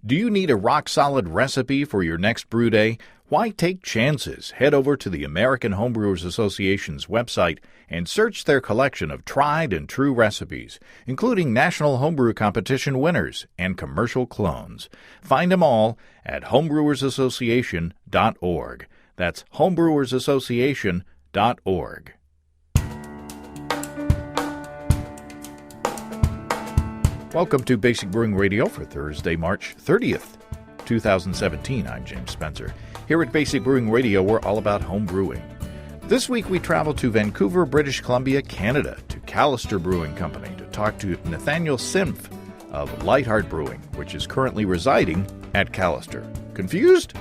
Do you need a rock-solid recipe for your next brew day? Why take chances? Head over to the American Homebrewers Association's website and search their collection of tried and true recipes, including National Homebrew Competition winners and commercial clones. Find them all at homebrewersassociation.org. That's homebrewersassociation.org. Welcome to Basic Brewing Radio for Thursday, March 30th, 2017. I'm James Spencer. Here at Basic Brewing Radio, we're all about home brewing. This week we travel to Vancouver, British Columbia, Canada, to Callister Brewing Company to talk to Nathaniel Senff of Lightheart Brewing, which is currently residing at Callister. Confused?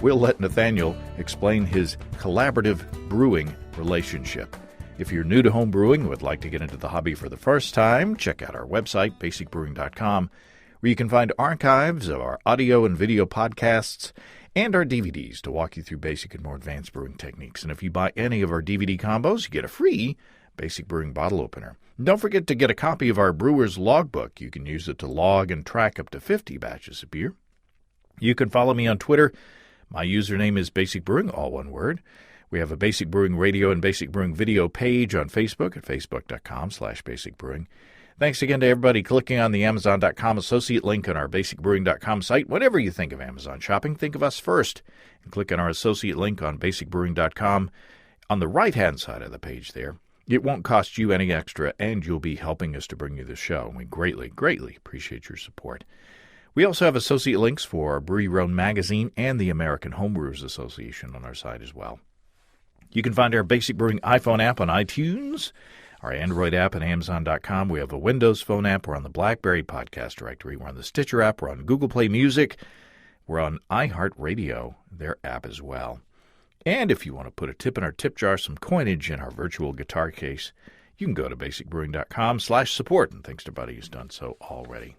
We'll let Nathaniel explain his collaborative brewing relationship. If you're new to home brewing and would like to get into the hobby for the first time, check out our website, basicbrewing.com, where you can find archives of our audio and video podcasts and our DVDs to walk you through basic and more advanced brewing techniques. And if you buy any of our DVD combos, you get a free Basic Brewing bottle opener. And don't forget to get a copy of our Brewer's Logbook. You can use it to log and track up to 50 batches of beer. You can follow me on Twitter. My username is Basic Brewing, all one word. We have a Basic Brewing Radio and Basic Brewing video page on Facebook at facebook.com/basicbrewing. Thanks again to everybody clicking on the Amazon.com associate link on our basicbrewing.com site. Whenever you think of Amazon shopping, think of us first and click on our associate link on basicbrewing.com on the right-hand side of the page there. It won't cost you any extra, and you'll be helping us to bring you the show. We greatly, greatly appreciate your support. We also have associate links for our Brew Your Own magazine and the American Homebrewers Association on our site as well. You can find our Basic Brewing iPhone app on iTunes, our Android app at Amazon.com. We have a Windows Phone app. We're on the BlackBerry Podcast Directory. We're on the Stitcher app. We're on Google Play Music. We're on iHeartRadio, their app as well. And if you want to put a tip in our tip jar, some coinage in our virtual guitar case, you can go to basicbrewing.com/support. And thanks to Buddy who's done so already.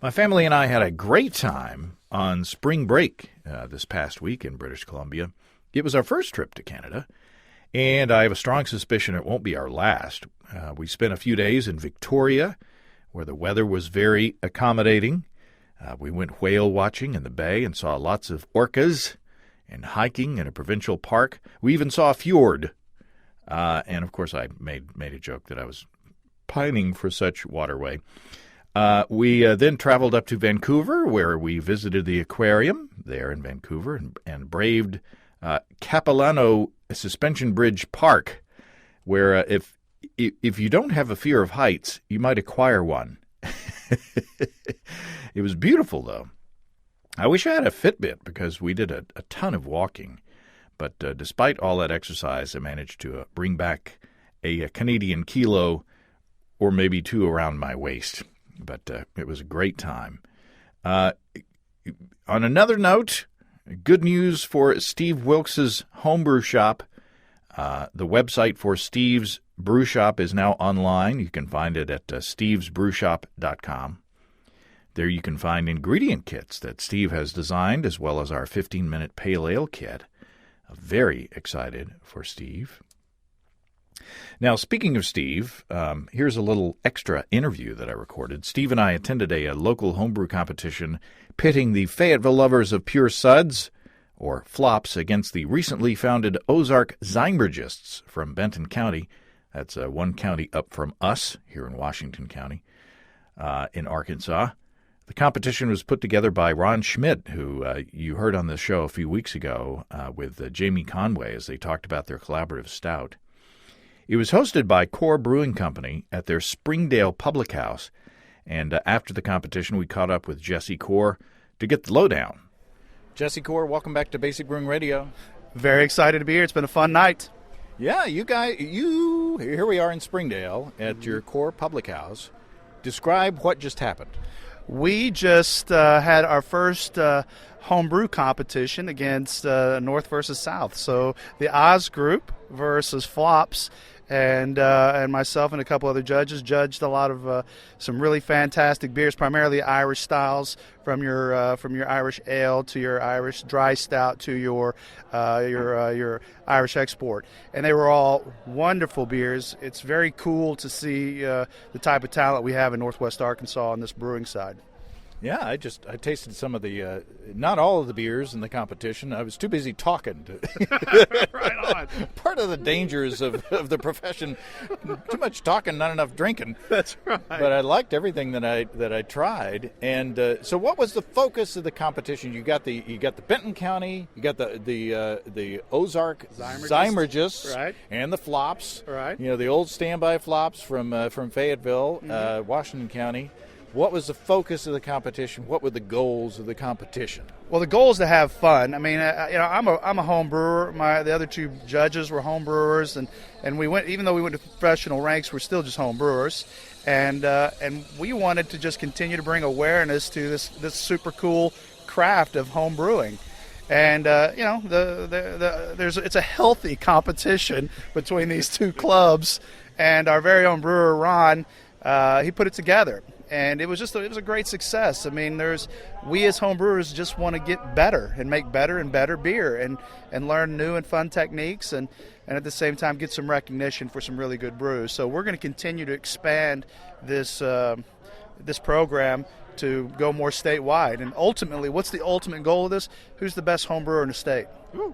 My family and I had a great time on spring break this past week in British Columbia. It was our first trip to Canada, and I have a strong suspicion it won't be our last. We spent a few days in Victoria, where the weather was very accommodating. We went whale watching in the bay and saw lots of orcas and hiking in a provincial park. We even saw a fjord. And, of course, I made a joke that I was pining for such waterway. We then traveled up to Vancouver, where we visited the aquarium there in Vancouver and braved Capilano Suspension Bridge Park, where if you don't have a fear of heights, you might acquire one. It was beautiful, though. I wish I had a Fitbit because we did a ton of walking. But despite all that exercise, I managed to bring back a Canadian kilo or maybe two around my waist. But it was a great time. On another note, good news for Steve Wilkes' homebrew shop. The website for Steve's Brew Shop is now online. You can find it at stevesbrewshop.com. There you can find ingredient kits that Steve has designed, as well as our 15-minute pale ale kit. Very excited for Steve. Now, speaking of Steve, here's a little extra interview that I recorded. Steve and I attended a local homebrew competition pitting the Fayetteville lovers of pure suds, or flops, against the recently founded Ozark Zymurgists from Benton County. That's one county up from us here in Washington County in Arkansas. The competition was put together by Ron Schmidt, who you heard on the show a few weeks ago with Jamie Conway as they talked about their collaborative stout. It was hosted by Core Brewing Company at their Springdale Public House, and after the competition, we caught up with Jesse Core to get the lowdown. Jesse Core, welcome back to Basic Brewing Radio. Very excited to be here. It's been a fun night. Yeah, here we are in Springdale at your Core Public House. Describe what just happened. We just had our first homebrew competition against North versus South. So the Oz group versus Flops, and myself and a couple other judges judged a lot of some really fantastic beers, primarily Irish styles, from your Irish ale to your Irish dry stout to your Irish export, and they were all wonderful beers. It's very cool to see the type of talent we have in Northwest Arkansas on this brewing side. Yeah, I tasted some of the, not all of the beers in the competition. I was too busy talking. Right on. Part of the dangers of the profession, too much talking, not enough drinking. That's right. But I liked everything that I tried. And so, what was the focus of the competition? You got the Benton County, you got the Ozark Zymergis, right, and the flops, right. The old standby flops from Fayetteville, Washington County. What was the focus of the competition? What were the goals of the competition? Well, the goal is to have fun. I mean, I'm a home brewer. The other two judges were home brewers, and we went. Even though we went to professional ranks, we're still just home brewers, and we wanted to just continue to bring awareness to this super cool craft of home brewing. And it's a healthy competition between these two clubs, and our very own brewer Ron, he put it together. And it was a great success. I mean, we as home brewers just want to get better and make better and better beer and learn new and fun techniques and at the same time get some recognition for some really good brews. So we're going to continue to expand this program to go more statewide. And ultimately, what's the ultimate goal of this? Who's the best home brewer in the state? Ooh.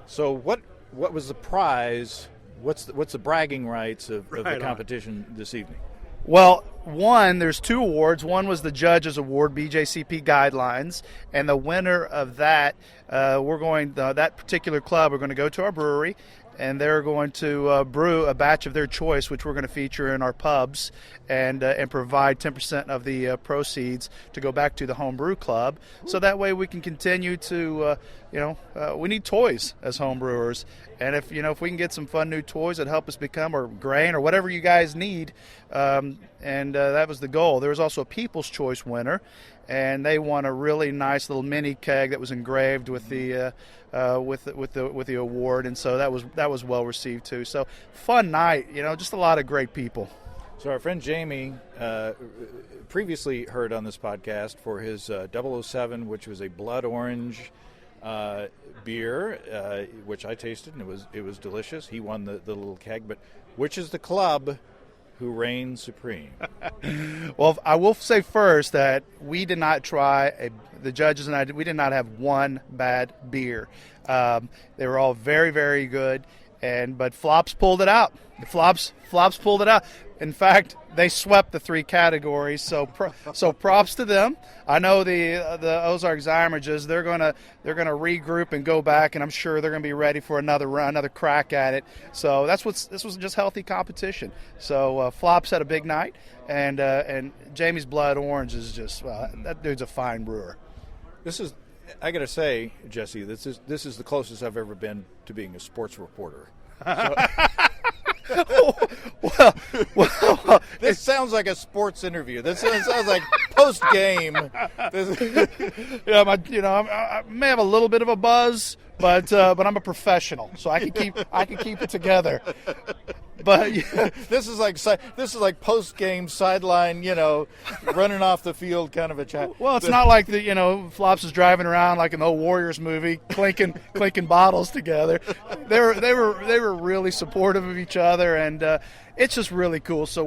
So what was the prize? What's the bragging rights of the competition this evening? Well, there's two awards. One was the Judges Award, BJCP Guidelines, and the winner of that, that particular club, we're going to go to our brewery, and they're going to brew a batch of their choice, which we're going to feature in our pubs, and provide 10% of the proceeds to go back to the home brew club. So that way we can continue to, we need toys as home brewers, and if we can get some fun new toys that help us become, or grain, or whatever you guys need, that was the goal. There was also a People's Choice winner, and they won a really nice little mini keg that was engraved with the award, and so that was well received too. So fun night, just a lot of great people. So our friend Jamie, previously heard on this podcast for his 007, which was a blood orange beer, which I tasted, and it was delicious. He won the little keg, but which is the club who reigns supreme? Well, I will say first that we did not the judges and I, we did not have one bad beer. They were all very, very good, but Flops pulled it out. Flops pulled it out. In fact, they swept the three categories, so props to them. I know the Ozark Zymergis, they're gonna regroup and go back, and I'm sure they're gonna be ready for another crack at it. So this was just healthy competition. So Flops had a big night, and Jamie's Blood Orange is just that dude's a fine brewer. I gotta say, Jesse, this is the closest I've ever been to being a sports reporter. So, well, this sounds like a sports interview. This sounds like post game. Yeah, I may have a little bit of a buzz, but I'm a professional, so I can keep it together. But yeah. This is like post game sideline, running off the field kind of a chat. Well, it's not like Flops is driving around like an old Warriors movie, clinking bottles together. They were really supportive of each other, and it's just really cool. So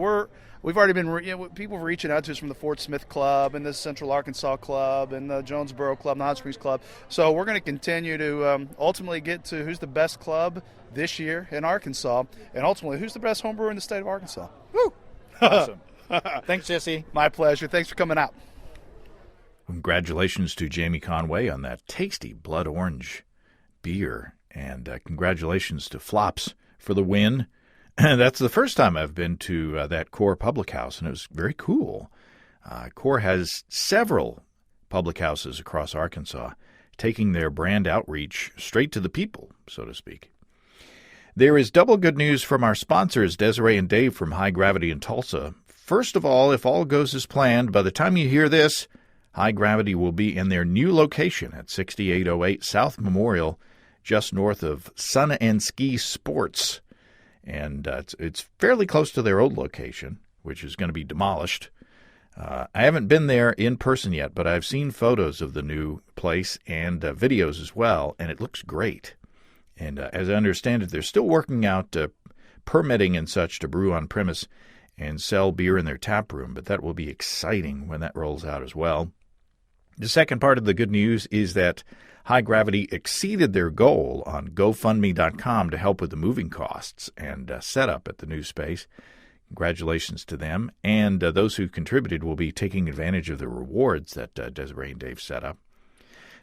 we've already been people reaching out to us from the Fort Smith Club and the Central Arkansas Club and the Jonesboro Club, the Hot Springs Club. So we're going to continue to ultimately get to who's the best club this year in Arkansas, and ultimately who's the best home brewer in the state of Arkansas. Woo! Awesome. Thanks, Jesse. My pleasure. Thanks for coming out. Congratulations to Jamie Conway on that tasty blood orange beer, and congratulations to Flops for the win. That's the first time I've been to that Core Public House, and it was very cool. Core has several public houses across Arkansas, taking their brand outreach straight to the people, so to speak. There is double good news from our sponsors, Desiree and Dave from High Gravity in Tulsa. First of all, if all goes as planned, by the time you hear this, High Gravity will be in their new location at 6808 South Memorial, just north of Sun and Ski Sports. And it's fairly close to their old location, which is going to be demolished. I haven't been there in person yet, but I've seen photos of the new place and videos as well, and it looks great. And as I understand it, they're still working out permitting and such to brew on premise, and sell beer in their tap room, but that will be exciting when that rolls out as well. The second part of the good news is that High Gravity exceeded their goal on GoFundMe.com to help with the moving costs and setup at the new space. Congratulations to them, and those who contributed will be taking advantage of the rewards that Desiree and Dave set up.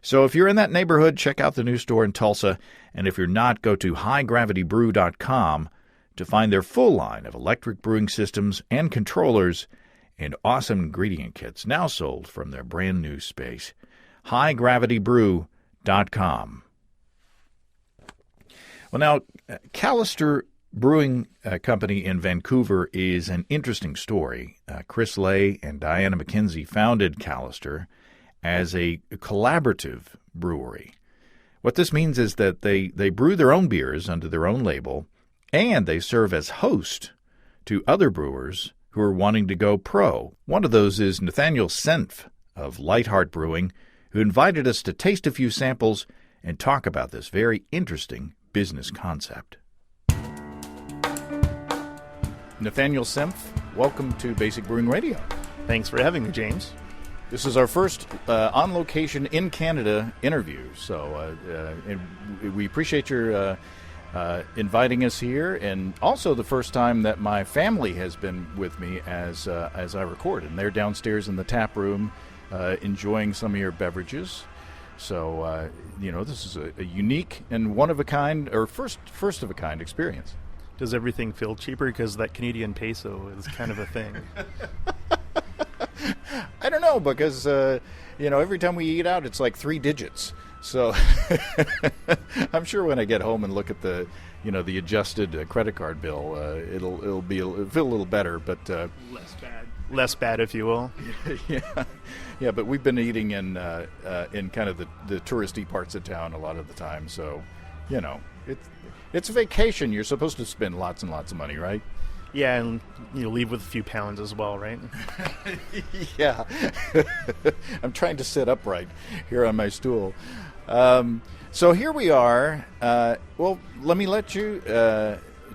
So if you're in that neighborhood, check out the new store in Tulsa, and if you're not, go to HighGravityBrew.com to find their full line of electric brewing systems and controllers and awesome ingredient kits now sold from their brand new space. HighGravityBrew.com. Well, now, Callister Brewing Company in Vancouver is an interesting story. Chris Lay and Diana McKenzie founded Callister as a collaborative brewery. What this means is that they brew their own beers under their own label, and they serve as host to other brewers who are wanting to go pro. One of those is Nathaniel Senff of Lightheart Brewing, who invited us to taste a few samples and talk about this very interesting business concept. Nathaniel Senff, welcome to Basic Brewing Radio. Thanks for having me, James. This is our first on-location in Canada interview, so and we appreciate your inviting us here, and also the first time that my family has been with me as I record, and they're downstairs in the tap room enjoying some of your beverages. So, this is a unique and one-of-a-kind, or first-of-a-kind experience. Does everything feel cheaper because that Canadian peso is kind of a thing? I don't know, because, every time we eat out, it's like 3 digits. So I'm sure when I get home and look at the adjusted credit card bill, it'll feel a little better, but less bad, if you will. yeah. But we've been eating in kind of the touristy parts of town a lot of the time, so it's a vacation. You're supposed to spend lots and lots of money, right? Yeah, and leave with a few pounds as well, right? Yeah. I'm trying to sit upright here on my stool. So here we are. Well, let me let you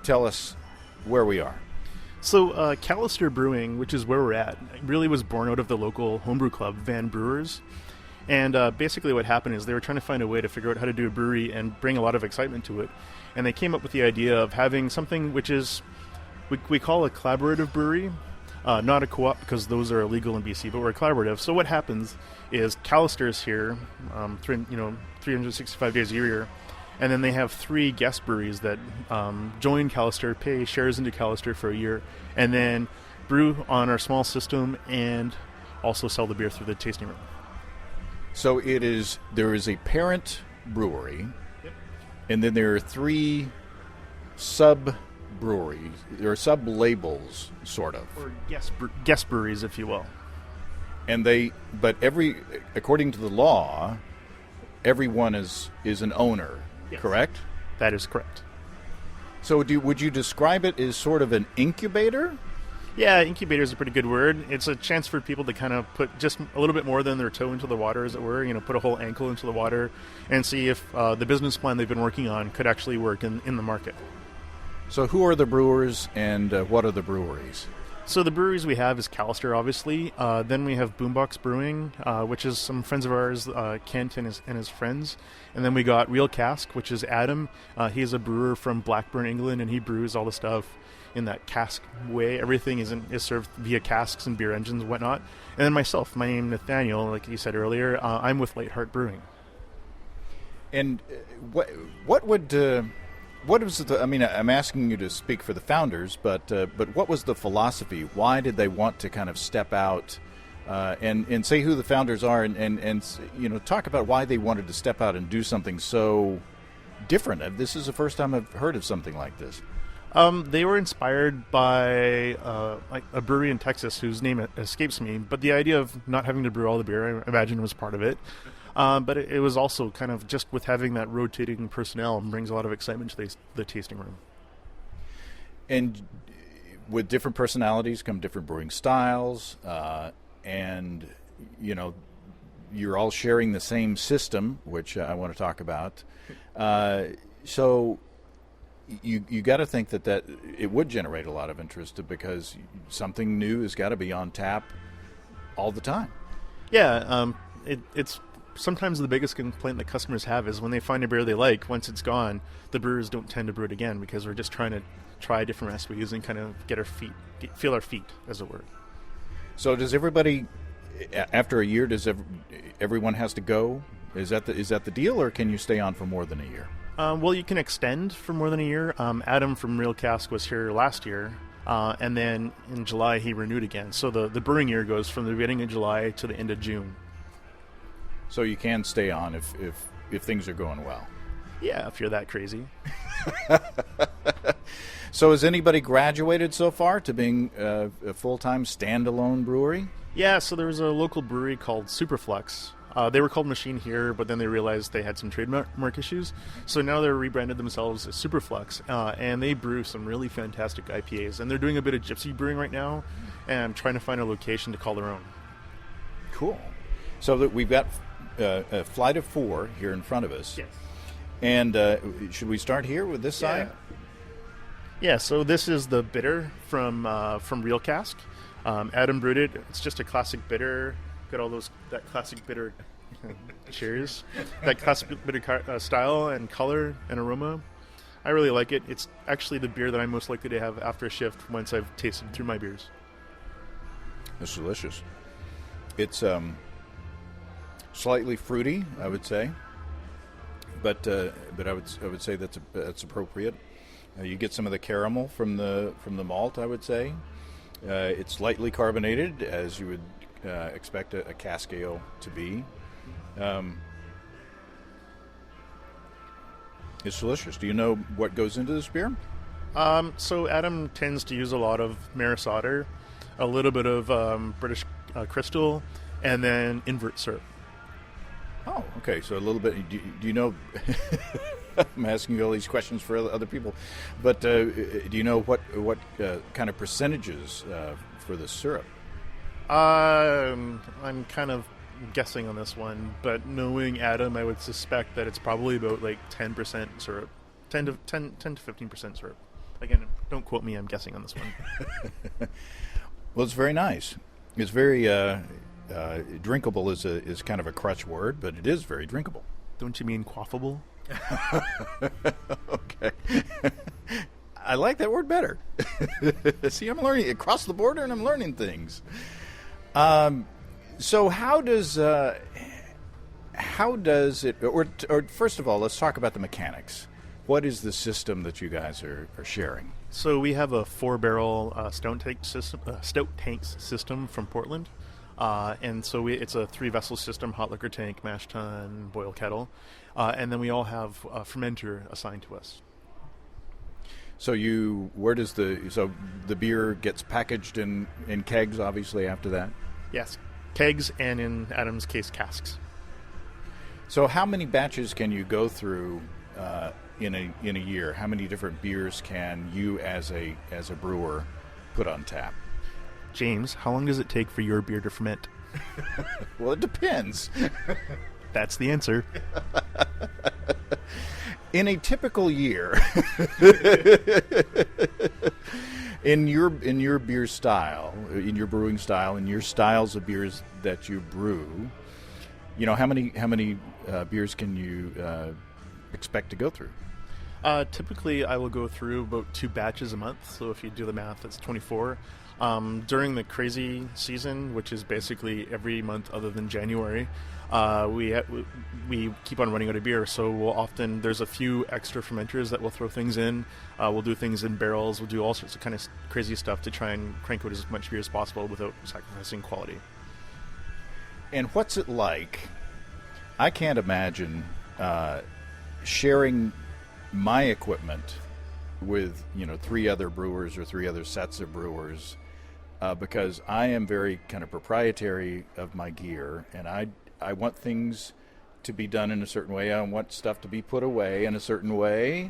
tell us where we are. So Callister Brewing, which is where we're at, really was born out of the local homebrew club, Van Brewers. And basically what happened is they were trying to find a way to figure out how to do a brewery and bring a lot of excitement to it. And they came up with the idea of having something which is, we call a collaborative brewery, not a co-op because those are illegal in BC, but we're collaborative. So what happens is Callister is here, 365 days a year, and then they have 3 guest breweries that join Callister, pay shares into Callister for a year, and then brew on our small system and also sell the beer through the tasting room. So there is a parent brewery, yep. And then there are 3 sub-breweries, there are sub-labels, sort of. Or guest breweries, if you will. And according to the law, everyone is an owner, yes. Correct? That is correct. So would you describe it as sort of an incubator? Yeah, incubator is a pretty good word. It's a chance for people to kind of put just a little bit more than their toe into the water, as it were, put a whole ankle into the water and see if the business plan they've been working on could actually work in the market. So who are the brewers and what are the breweries? So the breweries we have is Callister, obviously. Then we have Boombox Brewing, which is some friends of ours, Kent and his friends. And then we got Real Cask, which is Adam. He's a brewer from Blackburn, England, and he brews all the stuff in that cask way. Everything is served via casks and beer engines and whatnot. And then myself, my name is Nathaniel, like you said earlier. I'm with Lightheart Brewing. And what was the? I mean, I'm asking you to speak for the founders, but what was the philosophy? Why did they want to kind of step out and say who the founders are, and talk about why they wanted to step out and do something so different? This is the first time I've heard of something like this. They were inspired by like a brewery in Texas whose name escapes me, but the idea of not having to brew all the beer, I imagine, was part of it. But it was also kind of just with having that rotating personnel brings a lot of excitement to the tasting room. And with different personalities come different brewing styles, and you're all sharing the same system, which I want to talk about. So you got to think that it would generate a lot of interest because something new has got to be on tap all the time. Yeah, it's sometimes the biggest complaint that customers have is when they find a beer they like, once it's gone, the brewers don't tend to brew it again because we're just trying to try different recipes and kind of feel our feet, as it were. So does everybody, after a year, does everyone has to go? Is that the deal, or can you stay on for more than a year? Well, you can extend for more than a year. Adam from Real Cask was here last year, and then in July he renewed again. So the brewing year goes from the beginning of July to the end of June. So you can stay on if things are going well. Yeah, if you're that crazy. So has anybody graduated so far to being a full-time standalone brewery? Yeah, so there was a local brewery called Superflux. They were called Machine here, but then they realized they had some trademark issues. So now they're rebranded themselves as Superflux, and they brew some really fantastic IPAs. And they're doing a bit of gypsy brewing right now, and trying to find a location to call their own. Cool. So that we've got a flight of 4 here in front of us. Yes. And should we start here with this side? Yeah, so this is the bitter from Real Cask. Adam brewed it. It's just a classic bitter. Got all that classic bitter. Cheers. That classic bitter style and color and aroma. I really like it. It's actually the beer that I'm most likely to have after a shift once I've tasted through my beers. It's delicious. It's slightly fruity, I would say, but I would say that's appropriate. You get some of the caramel from the malt, I would say. It's lightly carbonated, as you would expect a cask ale to be. It's delicious. Do you know what goes into this beer? So Adam tends to use a lot of Maris Otter, a little bit of British Crystal, and then invert syrup. Oh, okay. So a little bit. Do you know? I'm asking you all these questions for other people, but do you know what kind of percentages for the syrup? I'm kind of guessing on this one, but knowing Adam, I would suspect that it's probably about like 10% syrup, 10 to 15% syrup. Again, don't quote me. I'm guessing on this one. Well, it's very nice. It's very drinkable. Is kind of a crutch word, but it is very drinkable. Don't you mean quaffable? Okay. I like that word better. See, I'm learning across the border, and I'm learning things. So how does it? Or first of all, let's talk about the mechanics. What is the system that you guys are sharing? So we have a 4-barrel stout tanks system from Portland. And so it's a 3-vessel system: hot liquor tank, mash tun, boil kettle, and then we all have a fermenter assigned to us. So the beer gets packaged in kegs, obviously, after that? Yes, kegs, and in Adam's case, casks. So how many batches can you go through in a year? How many different beers can you, as a brewer, put on tap? James, how long does it take for your beer to ferment? Well, it depends. That's the answer. In a typical year, in your beer style, in your brewing style, in your styles of beers that you brew, how many beers can you expect to go through? Typically, I will go through about 2 batches a month. So if you do the math, that's 24. During the crazy season, which is basically every month other than January, we keep on running out of beer. So there's a few extra fermenters that we'll throw things in. We'll do things in barrels. We'll do all sorts of kind of crazy stuff to try and crank out as much beer as possible without sacrificing quality. And what's it like? I can't imagine sharing my equipment with 3 other brewers or 3 other sets of brewers, because I am very kind of proprietary of my gear, and I want things to be done in a certain way. I want stuff to be put away in a certain way,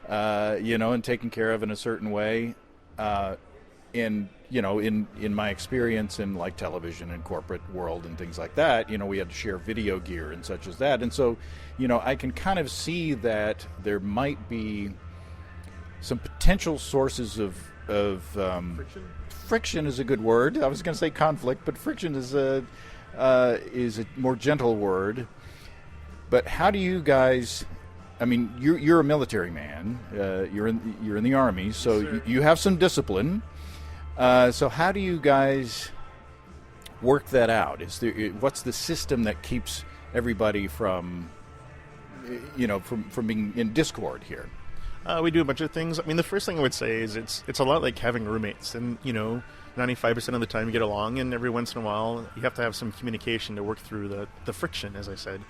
and taken care of in a certain way. In my experience in like television and corporate world and things like that, we had to share video gear and such as that. And so, I can kind of see that there might be some potential sources of Friction? friction is a good word. I was going to say conflict, but friction is a more gentle word. But how do you guys? I mean, you're a military man. You're in the Army, so Yes, you have some discipline. So how do you guys work that out? What's the system that keeps everybody from being in discord here? We do a bunch of things. I mean, the first thing I would say is it's a lot like having roommates, and 95% of the time you get along, and every once in a while you have to have some communication to work through the friction, as I said.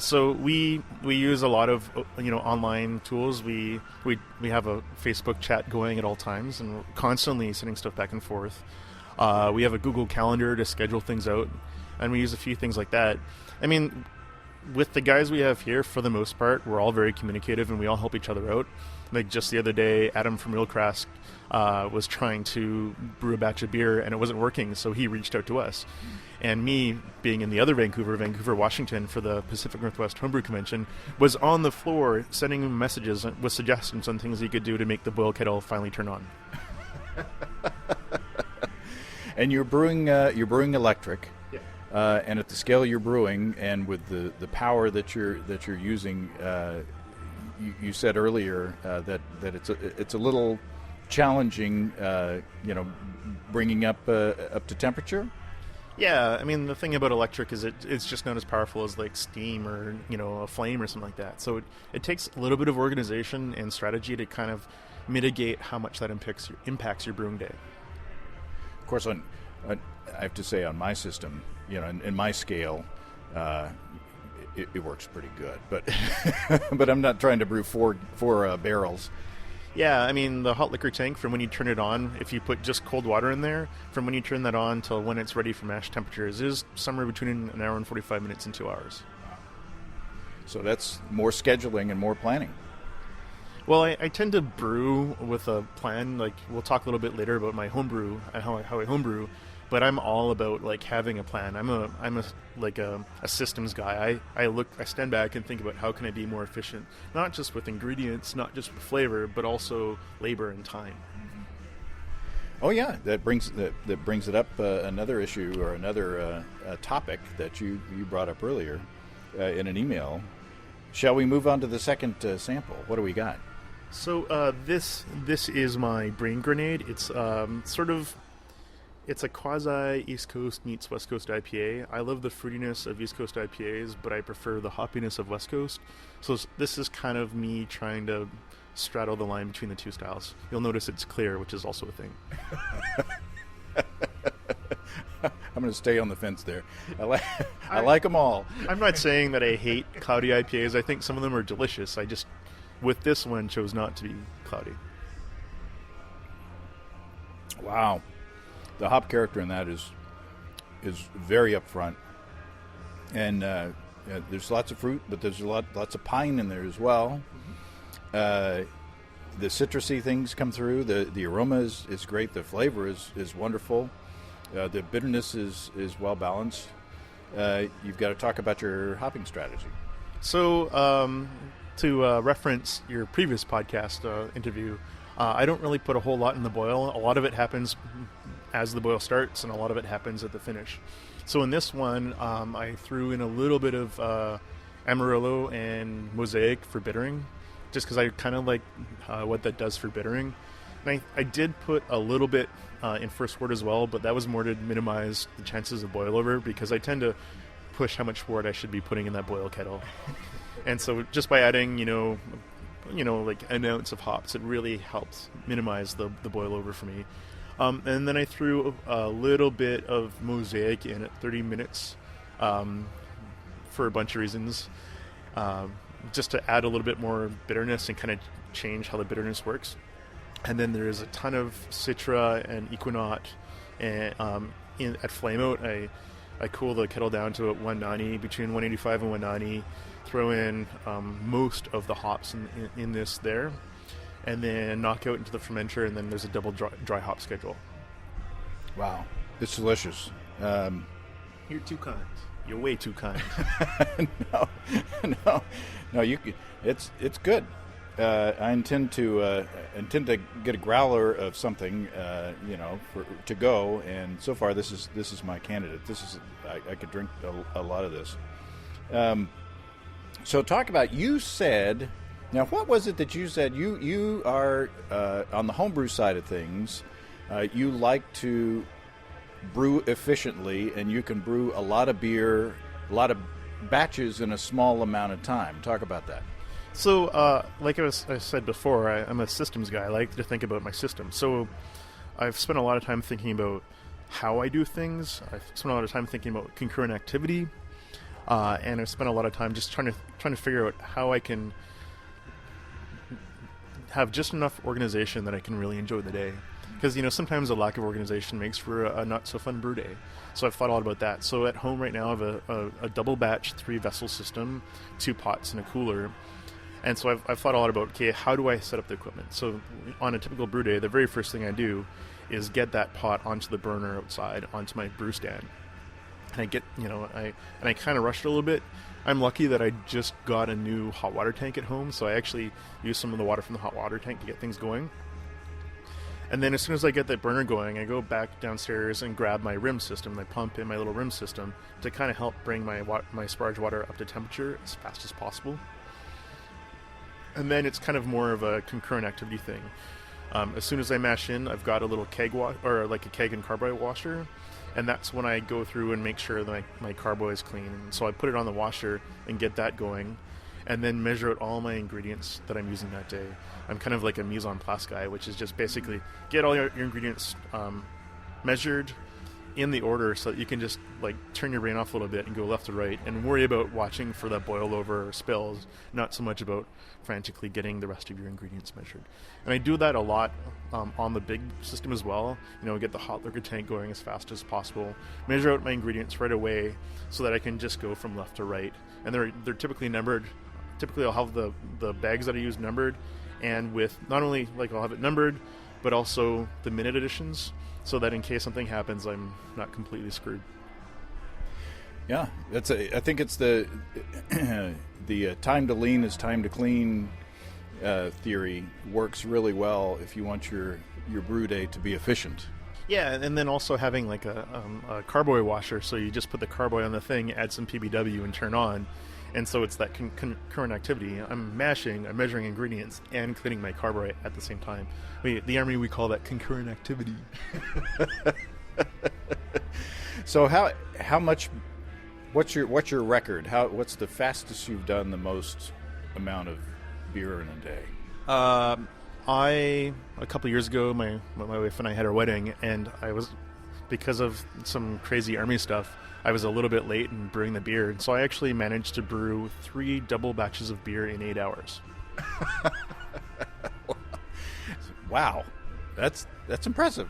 So we use a lot of online tools. We have a Facebook chat going at all times, and we're constantly sending stuff back and forth. We have a Google Calendar to schedule things out, and we use a few things like that. I mean, with the guys we have here, for the most part, we're all very communicative, and we all help each other out. Like just the other day, Adam from Real Crask was trying to brew a batch of beer, and it wasn't working, so he reached out to us. And me, being in the other Vancouver, Washington, for the Pacific Northwest Homebrew Convention, was on the floor sending him messages with suggestions on things he could do to make the boil kettle finally turn on. And you're brewing electric. Yeah. And at the scale you're brewing, and with the power that you're using, you said earlier that it's a little challenging, bringing up to temperature. Yeah, I mean, the thing about electric is it's just not as powerful as like steam or a flame or something like that. So it takes a little bit of organization and strategy to kind of mitigate how much that impacts your brewing day. Of course, I have to say, on my system, in my scale, it works pretty good. But but I'm not trying to brew four barrels. Yeah, I mean, the hot liquor tank, from when you turn it on, if you put just cold water in there, from when you turn that on till when it's ready for mash temperatures, is somewhere between an hour and 45 minutes and 2 hours. So that's more scheduling and more planning. Well, I tend to brew with a plan. Like, we'll talk a little bit later about my homebrew, how I homebrew, but I'm all about like having a plan. I'm a systems guy. I stand back and think about how can I be more efficient, not just with ingredients, not just with flavor, but also labor and time. Oh yeah, that brings it up another issue or another topic that you brought up earlier in an email. Shall we move on to the second sample? What do we got? So this is my brain grenade. It's it's a quasi East Coast meets West Coast IPA. I love the fruitiness of East Coast IPAs, but I prefer the hoppiness of West Coast. So this is kind of me trying to straddle the line between the two styles. You'll notice it's clear, which is also a thing. I'm going to stay on the fence there. I like them all. I'm not saying that I hate cloudy IPAs. I think some of them are delicious. I just, with this one, chose not to be cloudy. Wow. The hop character in that is very upfront. And there's lots of fruit, but there's lots of pine in there as well. The citrusy things come through. The aroma is great. The flavor is wonderful. The bitterness is well balanced. You've got to talk about your hopping strategy. So, to reference your previous podcast interview, I don't really put a whole lot in the boil. A lot of it happens as the boil starts, and a lot of it happens at the finish. So in this one, I threw in a little bit of Amarillo and Mosaic for bittering, just because I kind of like what that does for bittering. And I did put a little bit in first wort as well, but that was more to minimize the chances of boil over, because I tend to push how much wort I should be putting in that boil kettle. And so just by adding, like an ounce of hops, it really helps minimize the boil over for me. And then I threw a little bit of Mosaic in at 30 minutes for a bunch of reasons, just to add a little bit more bitterness and kind of change how the bitterness works. And then there's a ton of Citra and Equinaut at flameout. I cool the kettle down to 190, between 185 and 190, throw in most of the hops in this there, and then knock out into the fermenter, and then there's a double dry hop schedule. Wow, it's delicious. You're too kind. You're way too kind. No, you. It's good. I intend to get a growler of something, to go. And so far, this is my candidate. I could drink a lot of this. So talk about, you said, now what was it that you said? You are on the homebrew side of things. You like to brew efficiently, and you can brew a lot of beer, a lot of batches in a small amount of time. Talk about that. So, like I said before, I'm a systems guy. I like to think about my system. So I've spent a lot of time thinking about how I do things. I've spent a lot of time thinking about concurrent activity, and I've spent a lot of time just trying to figure out how I can have just enough organization that I can really enjoy the day. Because, sometimes a lack of organization makes for a not-so-fun brew day. So I've thought a lot about that. So at home right now, I have a double-batch 3-vessel system, 2 pots and a cooler. And so I've thought a lot about, okay, how do I set up the equipment? So on a typical brew day, the very first thing I do is get that pot onto the burner outside, onto my brew stand. And I get, I kind of rushed a little bit. I'm lucky that I just got a new hot water tank at home, so I actually use some of the water from the hot water tank to get things going. And then as soon as I get that burner going, I go back downstairs and grab my rim system, my pump in my little rim system, to kind of help bring my sparge water up to temperature as fast as possible. And then it's kind of more of a concurrent activity thing. As soon as I mash in, I've got a little keg a keg and carboy washer, and that's when I go through and make sure that my carboy is clean. And so I put it on the washer and get that going, and then measure out all my ingredients that I'm using that day. I'm kind of like a mise en place guy, which is just basically get all your ingredients measured in the order so that you can just turn your brain off a little bit and go left to right and worry about watching for that boil over or spills, not so much about frantically getting the rest of your ingredients measured. And I do that a lot on the big system as well. Get the hot liquor tank going as fast as possible, measure out my ingredients right away so that I can just go from left to right. And they're typically numbered. Typically I'll have the bags that I use numbered, and with not only I'll have it numbered, but also the minute editions, so that in case something happens, I'm not completely screwed. Yeah, I think it's the time to lean is time to clean theory works really well if you want your brew day to be efficient. Yeah, and then also having a carboy washer, so you just put the carboy on the thing, add some PBW, and turn on. And so it's that concurrent activity. I'm mashing, I'm measuring ingredients, and cleaning my carboy at the same time. The Army, we call that concurrent activity. So how much? What's your record? What's the fastest you've done the most amount of beer in a day? A couple years ago, my wife and I had our wedding, and because of some crazy Army stuff, I was a little bit late in brewing the beer, and so I actually managed to brew 3 double batches of beer in 8 hours. Wow, that's impressive.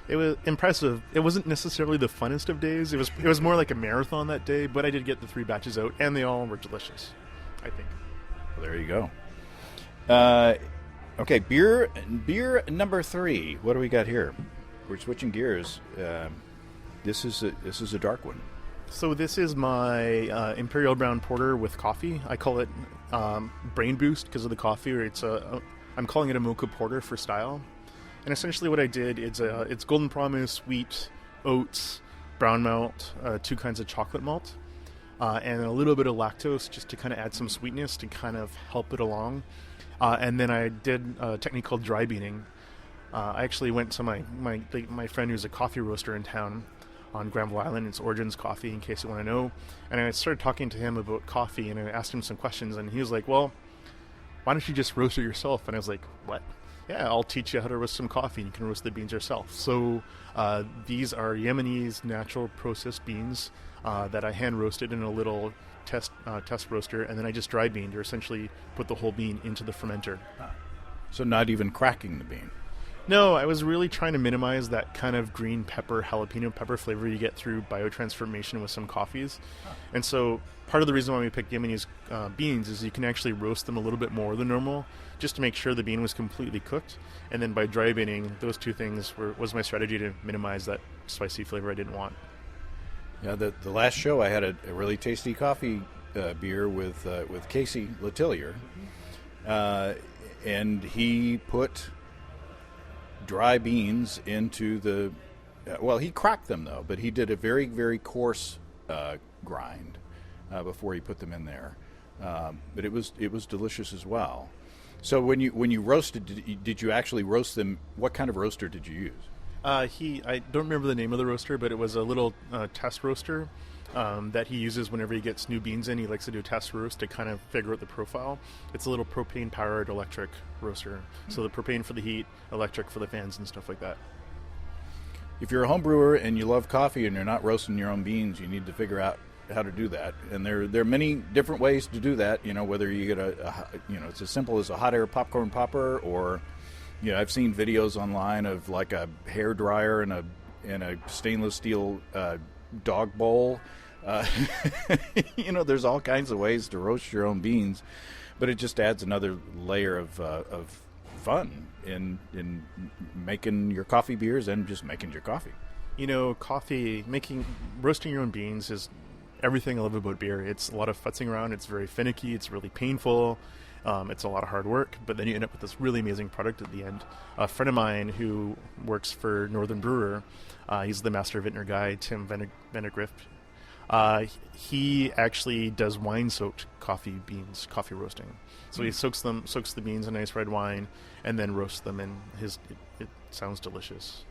It was impressive. It wasn't necessarily the funnest of days. It was more like a marathon that day, but I did get the 3 batches out, and they all were delicious, I think. Well, there you go. Okay, beer number 3. What do we got here? We're switching gears. This is a dark one. So this is my Imperial Brown Porter with coffee. I call it Brain Boost because of the coffee. I'm calling it a mocha porter for style. And essentially what I did is it's Golden Promise, wheat, oats, brown malt, 2 kinds of chocolate malt, and a little bit of lactose just to kind of add some sweetness to kind of help it along. And then I did a technique called dry beaning. I actually went to my friend who's a coffee roaster in town on Granville Island. It's Origins Coffee, in case you want to know. And I started talking to him about coffee, and I asked him some questions, and he was like, well, why don't you just roast it yourself? And I was like, what? Yeah, I'll teach you how to roast some coffee, and you can roast the beans yourself. So these are Yemenese natural processed beans that I hand roasted in a little test roaster, and then I just dry beaned, or essentially put the whole bean into the fermenter. So not even cracking the bean. No, I was really trying to minimize that kind of green pepper, jalapeno pepper flavor you get through biotransformation with some coffees. And so part of the reason why we picked Yemenese beans is you can actually roast them a little bit more than normal, just to make sure the bean was completely cooked. And then by dry beaning, those 2 things was my strategy to minimize that spicy flavor I didn't want. Yeah, the last show I had a really tasty coffee beer with Casey Letillier. and he put dry beans into the. Well, he cracked them though, but he did a very, very coarse grind before he put them in there. But it was delicious as well. So when you roasted, did you actually roast them? What kind of roaster did you use? I don't remember the name of the roaster, but it was a little test roaster that he uses whenever he gets new beans in. He likes to do a test roast to kind of figure out the profile. It's a little propane-powered electric roaster. So the propane for the heat, electric for the fans and stuff like that. If you're a home brewer and you love coffee and you're not roasting your own beans, you need to figure out how to do that. And there are many different ways to do that. Whether you get it's as simple as a hot air popcorn popper, or I've seen videos online of like a hair dryer and a stainless steel dog bowl. There's all kinds of ways to roast your own beans, but it just adds another layer of fun in making your coffee beers and just making your coffee. Roasting your own beans is everything I love about beer. It's a lot of futzing around. It's very finicky. It's really painful. It's a lot of hard work, but then you end up with this really amazing product at the end. A friend of mine who works for Northern Brewer, he's the master vintner guy, Tim Venegrift. He actually does wine-soaked coffee roasting. So he soaks the beans in nice red wine, and then roasts them, and it sounds delicious.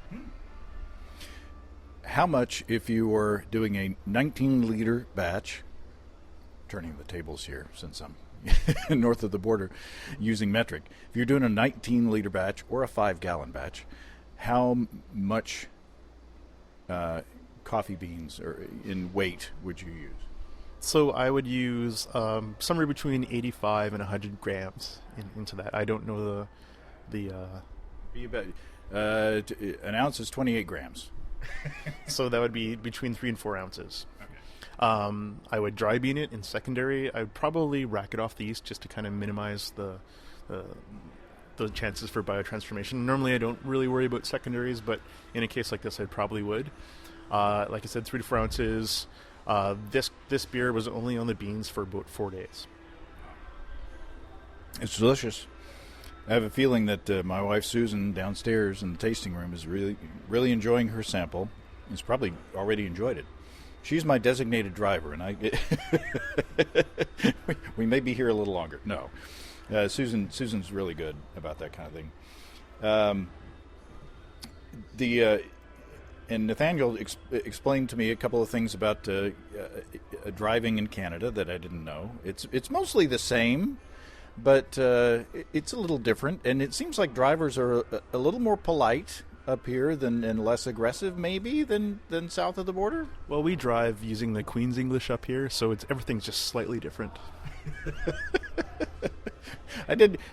How much, if you were doing a 19-liter batch, turning the tables here since I'm north of the border using metric, if you're doing a 19-liter batch or a 5-gallon batch, how much coffee beans or in weight would you use? So I would use somewhere between 85 and 100 grams into that. I don't know the an ounce is 28 grams. So that would be between 3 and 4 ounces. Okay. I would dry bean it in secondary. I would probably rack it off the yeast just to kind of minimize the chances for biotransformation. Normally I don't really worry about secondaries, but in a case like this I probably would. Like I said, 3 to 4 ounces. This beer was only on the beans for about 4 days. It's delicious. I have a feeling that my wife Susan downstairs in the tasting room is really, really enjoying her sample. Has probably already enjoyed it. She's my designated driver, and we may be here a little longer. No, Susan's really good about that kind of thing. And Nathaniel explained to me a couple of things about driving in Canada that I didn't know. It's mostly the same, but it's a little different, and it seems like drivers are a little more polite up here and less aggressive, maybe, than south of the border. Well, we drive using the Queen's English up here, so everything's just slightly different.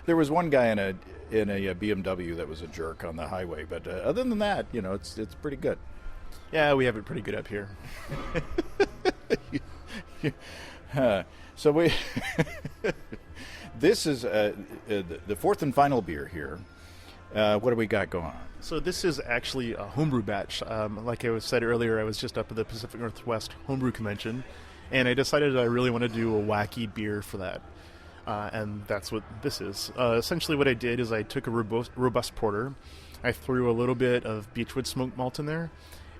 There was one guy in a BMW that was a jerk on the highway, but other than that, it's pretty good. Yeah, we have it pretty good up here. So we this is the fourth and final beer here. What do we got going on? So this is actually a homebrew batch. Like I said earlier, I was just up at the Pacific Northwest Homebrew Convention, and I decided I really want to do a wacky beer for that. And that's what this is. Essentially what I did is I took a robust porter, I threw a little bit of beechwood smoked malt in there,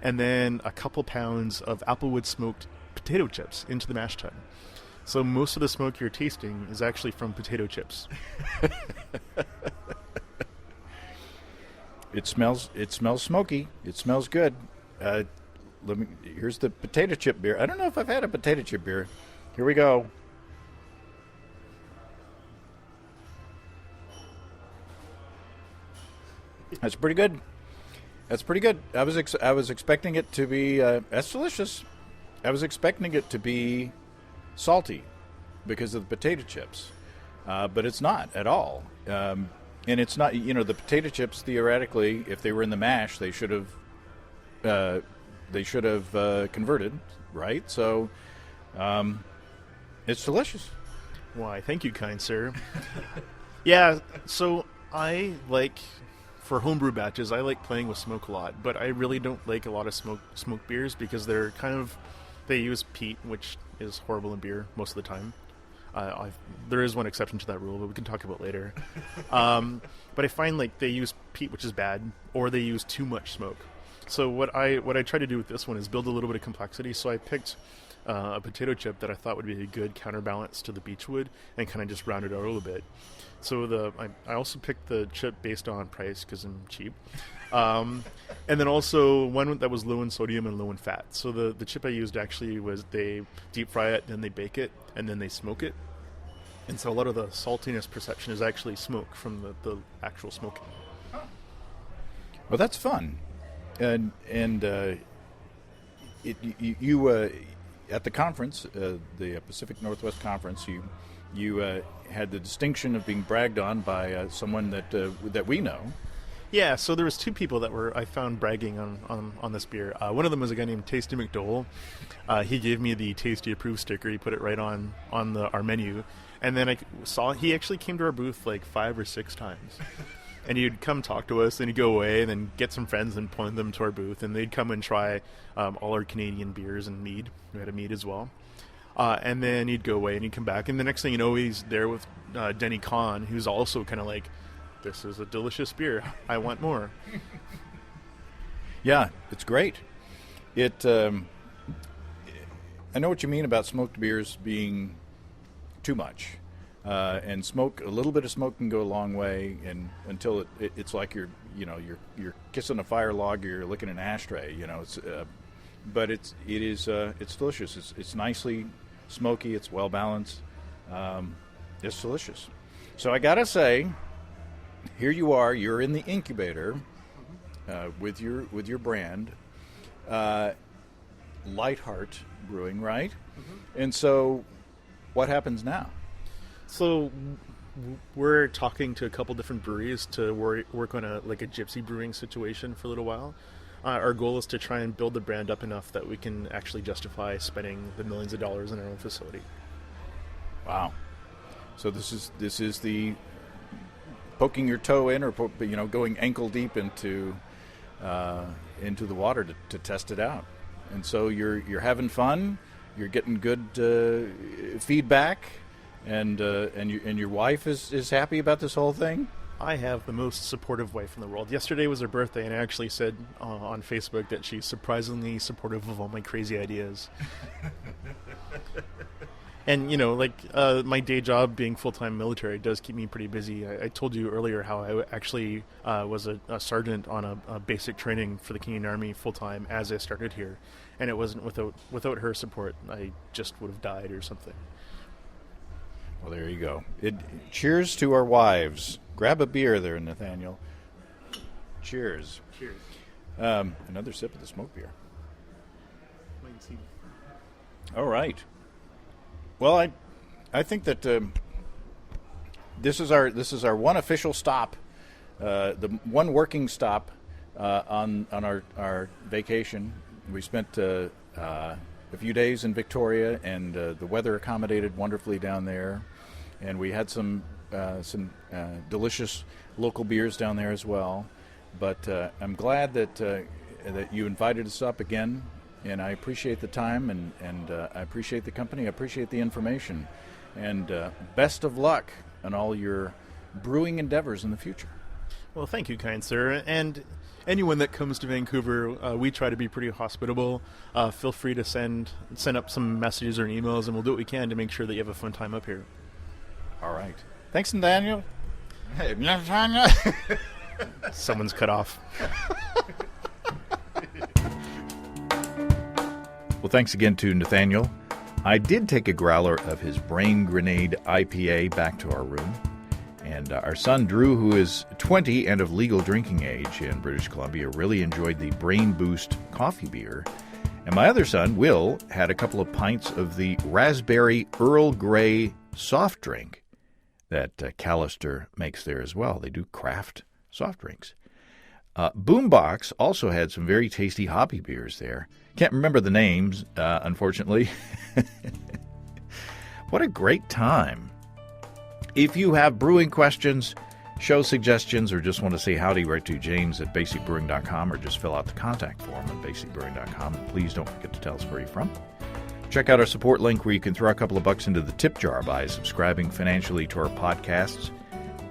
and then a couple pounds of applewood smoked potato chips into the mash tun. So most of the smoke you're tasting is actually from potato chips. It smells smoky. It smells good. Here's the potato chip beer. I don't know if I've had a potato chip beer. Here we go. That's pretty good. I was expecting it to be. That's delicious. I was expecting it to be salty because of the potato chips, but it's not at all. And it's not. The potato chips theoretically, if they were in the mash, they should have converted, right? So, it's delicious. Why? Thank you, kind sir. Yeah. So I like. For homebrew batches, I like playing with smoke a lot, but I really don't like a lot of smoke beers because they use peat, which is horrible in beer most of the time. There is one exception to that rule, but we can talk about later. But I find like they use peat, which is bad, or they use too much smoke. So what I tried to do with this one is build a little bit of complexity. So I picked a potato chip that I thought would be a good counterbalance to the beechwood and kind of just round it out a little bit. So I also picked the chip based on price because I'm cheap. And then also one that was low in sodium and low in fat. So the chip I used actually was they deep fry it, then they bake it, and then they smoke it. And so a lot of the saltiness perception is actually smoke from the actual smoking. Well, that's fun. And you at the conference, the Pacific Northwest Conference, you had the distinction of being bragged on by someone that we know. Yeah, so there was two people that I found bragging on this beer. One of them was a guy named Tasty McDowell. He gave me the Tasty Approved sticker. He put it right on our menu. And then I saw he actually came to our booth like 5 or 6 times. And he'd come talk to us, and he'd go away, and then get some friends and point them to our booth. And they'd come and try all our Canadian beers and mead. We had a mead as well. And then he'd go away, and he'd come back. And the next thing you know, he's there with Denny Kahn, who's also kind of like, this is a delicious beer. I want more. Yeah, it's great. I know what you mean about smoked beers being too much. And smoke, a little bit of smoke can go a long way, and until it's like you're kissing a fire log, or you're licking an ashtray. But it's delicious. It's nicely smoky. It's well balanced. It's delicious. So I gotta say, here you are. You're in the incubator with your brand, Lightheart Brewing, right? Mm-hmm. And so, what happens now? So we're talking to a couple different breweries to work on a gypsy brewing situation for a little while. Our goal is to try and build the brand up enough that we can actually justify spending the millions of dollars in our own facility. Wow! So this is the poking your toe in, or going ankle deep into the water to test it out. And so you're having fun. You're getting good feedback. And your wife is happy about this whole thing? I have the most supportive wife in the world. Yesterday was her birthday, and I actually said on Facebook that she's surprisingly supportive of all my crazy ideas. And, my day job being full-time military does keep me pretty busy. I told you earlier how I actually was a sergeant on a basic training for the Canadian Army full-time as I started here. And it wasn't without her support, I just would have died or something. Well, there you go. Cheers to our wives. Grab a beer there, Nathaniel. Cheers. Cheers. Another sip of the smoked beer. All right. Well, I think that this is our one official stop, the one working stop on our vacation. We spent a few days in Victoria, and the weather accommodated wonderfully down there, and we had some delicious local beers down there as well. But I'm glad that you invited us up again, and I appreciate the time, and I appreciate the company. I appreciate the information, and best of luck on all your brewing endeavors in the future. Well, thank you, kind sir, and anyone that comes to Vancouver, we try to be pretty hospitable. Feel free to send up some messages or emails, and we'll do what we can to make sure that you have a fun time up here. All right. Thanks, Nathaniel. Hey, Nathaniel. Someone's cut off. Well, thanks again to Nathaniel. I did take a growler of his Brain Grenade IPA back to our room. And our son, Drew, who is 20 and of legal drinking age in British Columbia, really enjoyed the Brain Boost coffee beer. And my other son, Will, had a couple of pints of the Raspberry Earl Grey soft drink that Callister makes there as well. They do craft soft drinks. Boombox also had some very tasty hoppy beers there. Can't remember the names, unfortunately. What a great time. If you have brewing questions, show suggestions, or just want to say howdy, write to James at basicbrewing.com, or just fill out the contact form at basicbrewing.com. And please don't forget to tell us where you're from. Check out our support link where you can throw a couple of bucks into the tip jar by subscribing financially to our podcasts.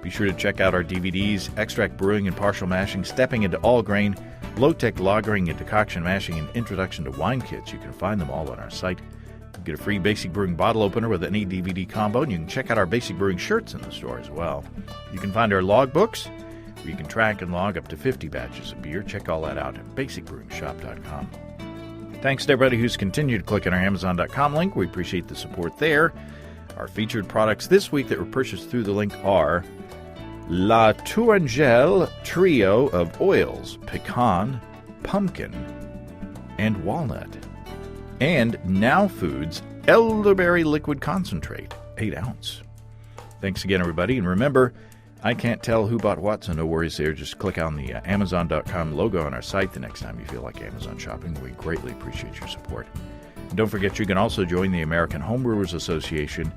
Be sure to check out our DVDs, Extract Brewing and Partial Mashing, Stepping into All Grain, Low-Tech Lagering and Decoction Mashing, and Introduction to Wine Kits. You can find them all on our site. You get a free Basic Brewing bottle opener with any DVD combo, and you can check out our Basic Brewing shirts in the store as well. You can find our logbooks, where you can track and log up to 50 batches of beer. Check all that out at basicbrewingshop.com. Thanks to everybody who's continued to click on our Amazon.com link. We appreciate the support there. Our featured products this week that were purchased through the link are La Tourangelle Trio of Oils, Pecan, Pumpkin, and Walnut. And Now Foods Elderberry Liquid Concentrate, 8 ounce. Thanks again, everybody. And remember, I can't tell who bought what, so no worries there. Just click on the Amazon.com logo on our site the next time you feel like Amazon shopping. We greatly appreciate your support. And don't forget, you can also join the American Homebrewers Association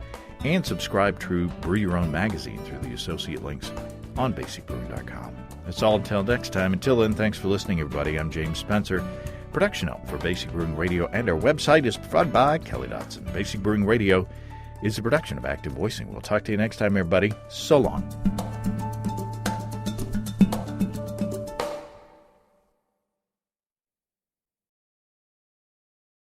and subscribe to Brew Your Own magazine through the associate links on basicbrewing.com. That's all until next time. Until then, thanks for listening, everybody. I'm James Spencer. Production help for Basic Brewing Radio and our website is provided by Kelly Dotson. Basic Brewing Radio is a production of Active Voicing. We'll talk to you next time, everybody. So long.